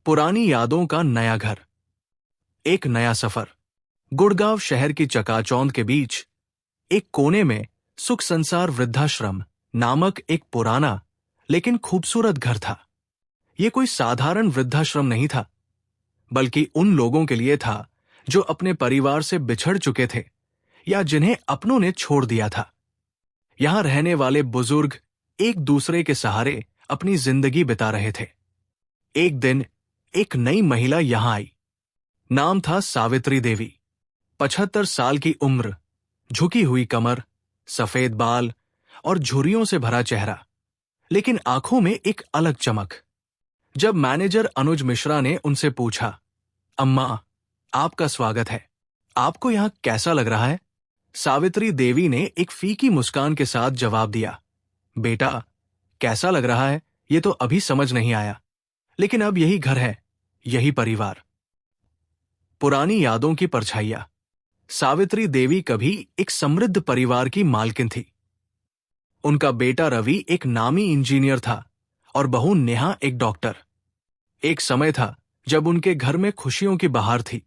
पुरानी यादों का नया घर, एक नया सफर। गुड़गांव शहर की चकाचौंध के बीच एक कोने में सुख संसार वृद्धाश्रम नामक एक पुराना लेकिन खूबसूरत घर था। यह कोई साधारण वृद्धाश्रम नहीं था, बल्कि उन लोगों के लिए था जो अपने परिवार से बिछड़ चुके थे या जिन्हें अपनों ने छोड़ दिया था। यहां रहने वाले बुजुर्ग एक दूसरे के सहारे अपनी जिंदगी बिता रहे थे। एक दिन एक नई महिला यहां आई। नाम था सावित्री देवी। 75 साल की उम्र, झुकी हुई कमर, सफेद बाल और झुर्रियों से भरा चेहरा, लेकिन आंखों में एक अलग चमक। जब मैनेजर अनुज मिश्रा ने उनसे पूछा, अम्मा, आपका स्वागत है, आपको यहां कैसा लग रहा है? सावित्री देवी ने एक फीकी मुस्कान के साथ जवाब दिया, बेटा, कैसा लग रहा है ये तो अभी समझ नहीं आया, लेकिन अब यही घर है, यही परिवार। पुरानी यादों की परछाइयां। सावित्री देवी कभी एक समृद्ध परिवार की मालकिन थी। उनका बेटा रवि एक नामी इंजीनियर था और बहू नेहा एक डॉक्टर। एक समय था जब उनके घर में खुशियों की बहार थी,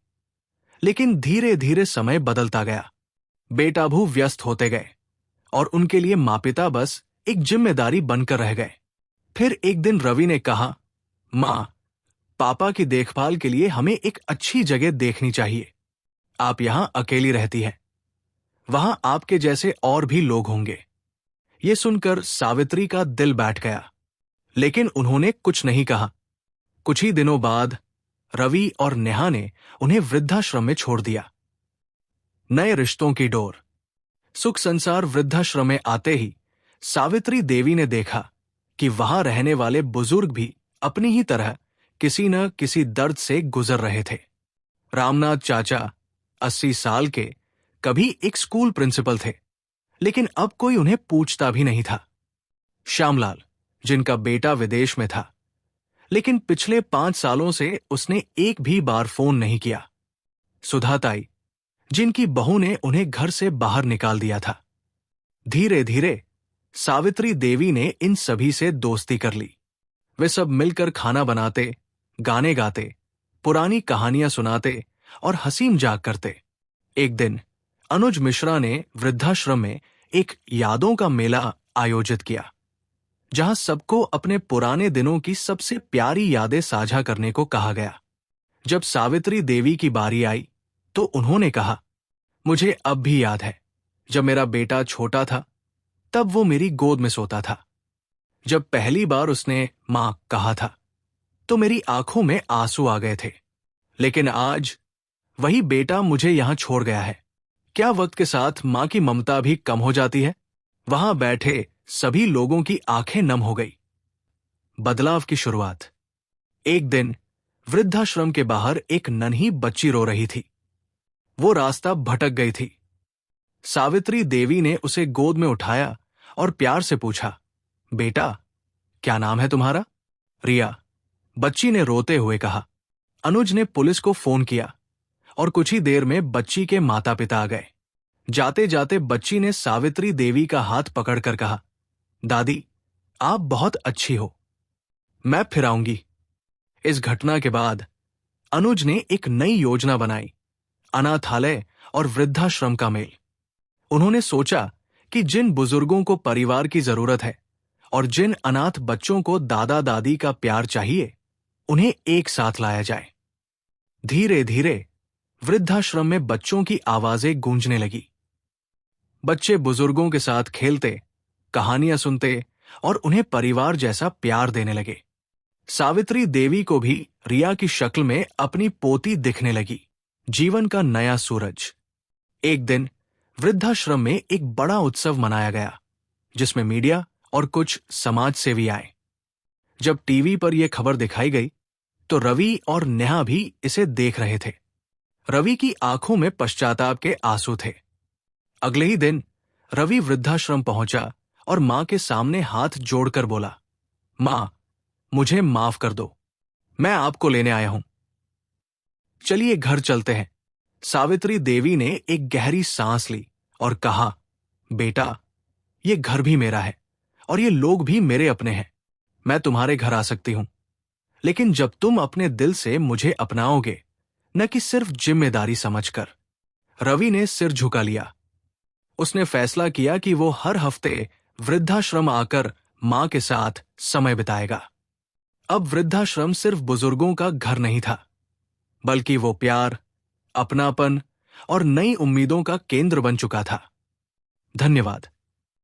लेकिन धीरे धीरे समय बदलता गया। बेटा भू व्यस्त होते गए और उनके लिए माँ पिता बस एक जिम्मेदारी बनकर रह गए। फिर एक दिन रवि ने कहा, माँ, पापा की देखभाल के लिए हमें एक अच्छी जगह देखनी चाहिए। आप यहां अकेली रहती हैं, वहां आपके जैसे और भी लोग होंगे। यह सुनकर सावित्री का दिल बैठ गया, लेकिन उन्होंने कुछ नहीं कहा। कुछ ही दिनों बाद रवि और नेहा ने उन्हें वृद्धाश्रम में छोड़ दिया। नए रिश्तों की डोर। सुख संसार वृद्धाश्रम में आते ही सावित्री देवी ने देखा कि वहां रहने वाले बुजुर्ग भी अपनी ही तरह किसी न किसी दर्द से गुजर रहे थे। रामनाथ चाचा 80 साल के कभी एक स्कूल प्रिंसिपल थे, लेकिन अब कोई उन्हें पूछता भी नहीं था। श्यामलाल, जिनका बेटा विदेश में था, लेकिन पिछले 5 सालों से उसने एक भी बार फोन नहीं किया। सुधाताई, जिनकी बहू ने उन्हें घर से बाहर निकाल दिया था। धीरे धीरे सावित्री देवी ने इन सभी से दोस्ती कर ली। वे सब मिलकर खाना बनाते, गाने गाते, पुरानी कहानियां सुनाते और हंसी मजाक करते। एक दिन अनुज मिश्रा ने वृद्धाश्रम में एक यादों का मेला आयोजित किया, जहां सबको अपने पुराने दिनों की सबसे प्यारी यादें साझा करने को कहा गया। जब सावित्री देवी की बारी आई तो उन्होंने कहा, मुझे अब भी याद है, जब मेरा बेटा छोटा था तब वो मेरी गोद में सोता था। जब पहली बार उसने मां कहा था तो मेरी आंखों में आंसू आ गए थे। लेकिन आज वही बेटा मुझे यहां छोड़ गया है। क्या वक्त के साथ मां की ममता भी कम हो जाती है? वहां बैठे सभी लोगों की आंखें नम हो गई। बदलाव की शुरुआत। एक दिन वृद्धाश्रम के बाहर एक नन्ही बच्ची रो रही थी। वो रास्ता भटक गई थी। सावित्री देवी ने उसे गोद में उठाया और प्यार से पूछा, बेटा, क्या नाम है तुम्हारा? रिया, बच्ची ने रोते हुए कहा। अनुज ने पुलिस को फोन किया और कुछ ही देर में बच्ची के माता पिता आ गए। जाते जाते बच्ची ने सावित्री देवी का हाथ पकड़कर कहा, दादी, आप बहुत अच्छी हो, मैं फिर आऊंगी। इस घटना के बाद अनुज ने एक नई योजना बनाई, अनाथालय और वृद्धाश्रम का मेल। उन्होंने सोचा कि जिन बुजुर्गों को परिवार की जरूरत है और जिन अनाथ बच्चों को दादा दादी का प्यार चाहिए, उन्हें एक साथ लाया जाए। धीरे धीरे वृद्धाश्रम में बच्चों की आवाजें गूंजने लगी। बच्चे बुजुर्गों के साथ खेलते, कहानियां सुनते और उन्हें परिवार जैसा प्यार देने लगे। सावित्री देवी को भी रिया की शक्ल में अपनी पोती दिखने लगी। जीवन का नया सूरज। एक दिन वृद्धाश्रम में एक बड़ा उत्सव मनाया गया, जिसमें मीडिया और कुछ समाज सेवी आए। जब टीवी पर यह खबर दिखाई गई तो रवि और नेहा भी इसे देख रहे थे। रवि की आंखों में पश्चाताप के आंसू थे। अगले ही दिन रवि वृद्धाश्रम पहुंचा और मां के सामने हाथ जोड़कर बोला, मां, मुझे माफ कर दो, मैं आपको लेने आया हूं। चलिए घर चलते हैं। सावित्री देवी ने एक गहरी सांस ली और कहा, बेटा, ये घर भी मेरा है और ये लोग भी मेरे अपने हैं। मैं तुम्हारे घर आ सकती हूं, लेकिन जब तुम अपने दिल से मुझे अपनाओगे, न कि सिर्फ जिम्मेदारी समझकर। रवि ने सिर झुका लिया। उसने फैसला किया कि वो हर हफ्ते वृद्धाश्रम आकर मां के साथ समय बिताएगा। अब वृद्धाश्रम सिर्फ बुजुर्गों का घर नहीं था, बल्कि वो प्यार, अपनापन और नई उम्मीदों का केंद्र बन चुका था। धन्यवाद।